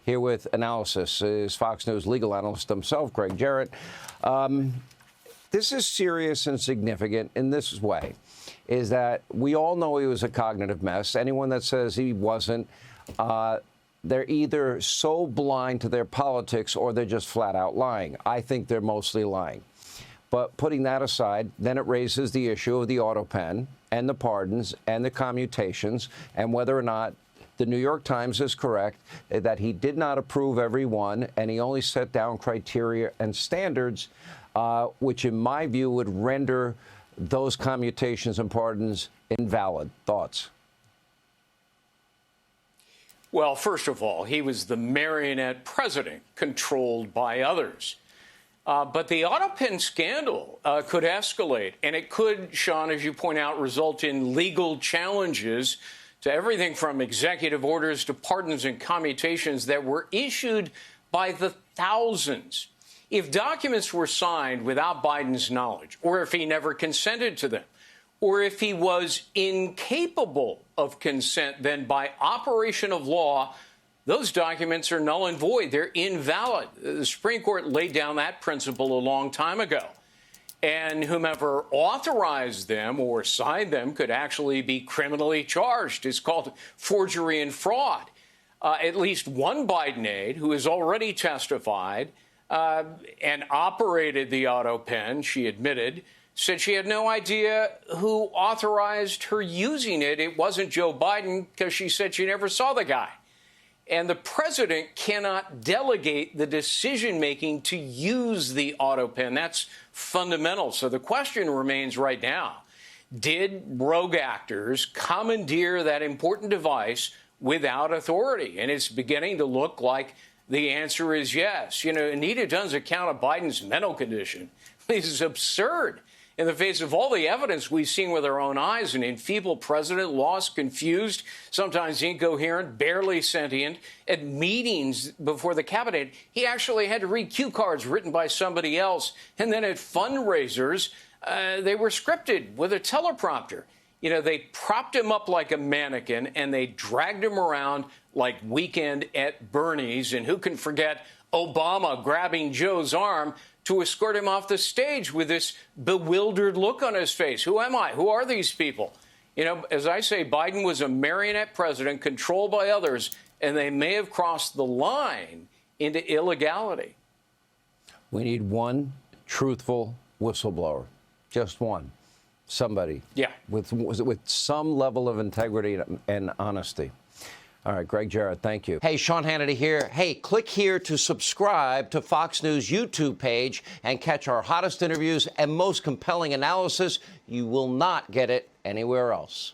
Here with analysis is Fox News legal analyst himself, Greg Jarrett. This is serious and significant in this way, is that we all know he was a cognitive mess. Anyone that says he wasn't, they're either so blind to their politics or they're just flat out lying. I think they're mostly lying. But putting that aside, then it raises the issue of the auto pen and the pardons and the commutations and whether or not the New York Times is correct that he did not approve every one and he only set down criteria and standards, which in my view would render those commutations and pardons invalid. Thoughts? Well, first of all, he was the marionette president controlled by others. But the auto pen scandal could escalate, and it could, Sean, as you point out, result in legal challenges to everything from executive orders to pardons and commutations that were issued by the thousands. If documents were signed without Biden's knowledge, or if he never consented to them, or if he was incapable of consent, then by operation of law, those documents are null and void. They're invalid. The Supreme Court laid down that principle a long time ago. And whomever authorized them or signed them could actually be criminally charged. It's called forgery and fraud. At least one Biden aide who has already testified and operated the auto pen, she admitted, said she had no idea who authorized her using it. It wasn't Joe Biden because she said she never saw the guy. And the president cannot delegate the decision-making to use the auto pen. That's fundamental. So the question remains right now, did rogue actors commandeer that important device without authority? And it's beginning to look like the answer is yes. You know, Anita Dunn's account of Biden's mental condition is absurd in the face of all the evidence we've seen with our own eyes. An enfeebled president, lost, confused, sometimes incoherent, barely sentient. At meetings before the cabinet, he actually had to read cue cards written by somebody else. And then at fundraisers, they were scripted with a teleprompter. You know, they propped him up like a mannequin and they dragged him around like Weekend at Bernie's. And who can forget Obama grabbing Joe's arm to escort him off the stage with this bewildered look on his face? Who am I? Who are these people? You know, as I say, Biden was a marionette president controlled by others, and they may have crossed the line into illegality. We need one truthful whistleblower, just one, somebody, with some level of integrity and honesty. All right, Greg Jarrett, thank you. Hey, Sean Hannity here. Hey, click here to subscribe to Fox News YouTube page and catch our hottest interviews and most compelling analysis. You will not get it anywhere else.